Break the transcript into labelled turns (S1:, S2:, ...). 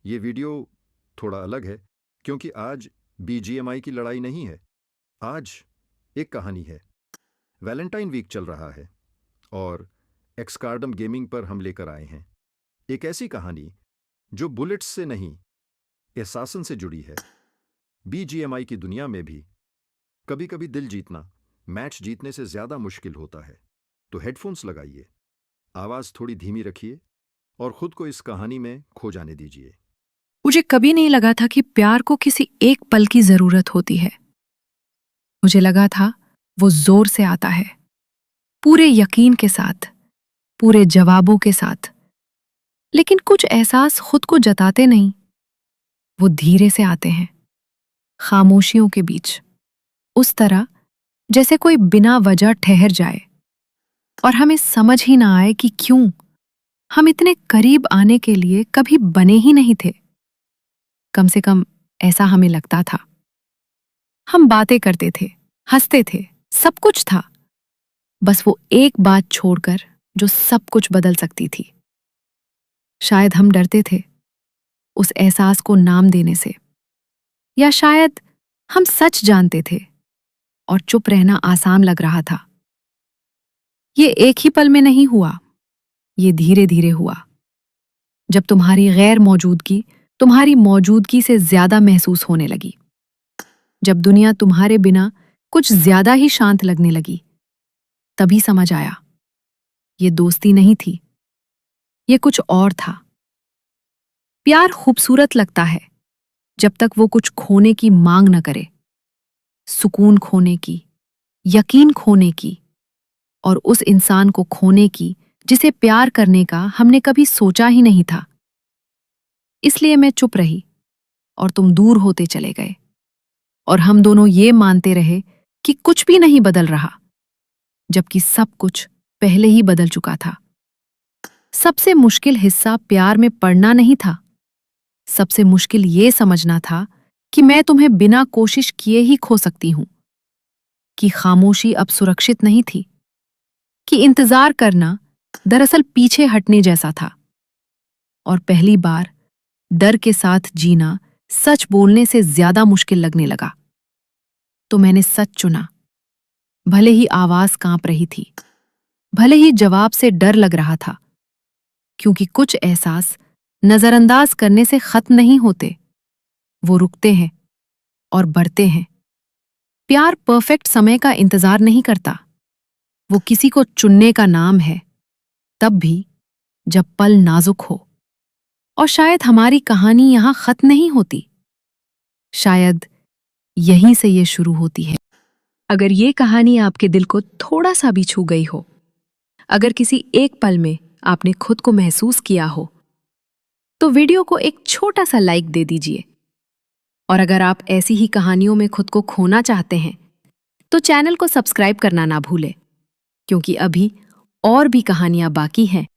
S1: ये वीडियो थोड़ा अलग है क्योंकि आज बीजीएमआई की लड़ाई नहीं है। आज एक कहानी है। वैलेंटाइन वीक चल रहा है और एक्सकार्डम गेमिंग पर हम लेकर आए हैं एक ऐसी कहानी जो बुलेट्स से नहीं, एहसासन से जुड़ी है। बीजीएमआई की दुनिया में भी कभी कभी दिल जीतना मैच जीतने से ज्यादा मुश्किल होता है। तो हेडफोन्स लगाइए, आवाज थोड़ी धीमी रखिए और खुद को इस कहानी में खो जाने दीजिए।
S2: मुझे कभी नहीं लगा था कि प्यार को किसी एक पल की जरूरत होती है। मुझे लगा था वो जोर से आता है, पूरे यकीन के साथ, पूरे जवाबों के साथ। लेकिन कुछ एहसास खुद को जताते नहीं, वो धीरे से आते हैं, खामोशियों के बीच, उस तरह जैसे कोई बिना वजह ठहर जाए और हमें समझ ही ना आए कि क्यों हम इतने करीब आने के लिए कभी बने ही नहीं थे। कम से कम ऐसा हमें लगता था। हम बातें करते थे, हंसते थे, सब कुछ था, बस वो एक बात छोड़कर जो सब कुछ बदल सकती थी। शायद हम डरते थे उस एहसास को नाम देने से, या शायद हम सच जानते थे और चुप रहना आसान लग रहा था। ये एक ही पल में नहीं हुआ, ये धीरे धीरे हुआ। जब तुम्हारी गैर मौजूदगी तुम्हारी मौजूदगी से ज्यादा महसूस होने लगी, जब दुनिया तुम्हारे बिना कुछ ज्यादा ही शांत लगने लगी, तभी समझ आया ये दोस्ती नहीं थी, ये कुछ और था। प्यार खूबसूरत लगता है जब तक वो कुछ खोने की मांग न करे, सुकून खोने की, यकीन खोने की, और उस इंसान को खोने की जिसे प्यार करने का हमने कभी सोचा ही नहीं था। इसलिए मैं चुप रही और तुम दूर होते चले गए, और हम दोनों ये मानते रहे कि कुछ भी नहीं बदल रहा, जबकि सब कुछ पहले ही बदल चुका था। सबसे मुश्किल हिस्सा प्यार में पड़ना नहीं था, सबसे मुश्किल ये समझना था कि मैं तुम्हें बिना कोशिश किए ही खो सकती हूं, कि खामोशी अब सुरक्षित नहीं थी, कि इंतजार करना दरअसल पीछे हटने जैसा था। और पहली बार डर के साथ जीना सच बोलने से ज्यादा मुश्किल लगने लगा। तो मैंने सच चुना, भले ही आवाज कांप रही थी, भले ही जवाब से डर लग रहा था, क्योंकि कुछ एहसास नजरअंदाज करने से खत्म नहीं होते, वो रुकते हैं और बढ़ते हैं। प्यार परफेक्ट समय का इंतजार नहीं करता, वो किसी को चुनने का नाम है, तब भी जब पल नाजुक हो। और शायद हमारी कहानी यहां खत्म नहीं होती, शायद यहीं से ये शुरू होती है। अगर ये कहानी आपके दिल को थोड़ा सा भी छू गई हो, अगर किसी एक पल में आपने खुद को महसूस किया हो, तो वीडियो को एक छोटा सा लाइक दे दीजिए। और अगर आप ऐसी ही कहानियों में खुद को खोना चाहते हैं, तो चैनल को सब्सक्राइब करना ना भूलें, क्योंकि अभी और भी कहानियां बाकी हैं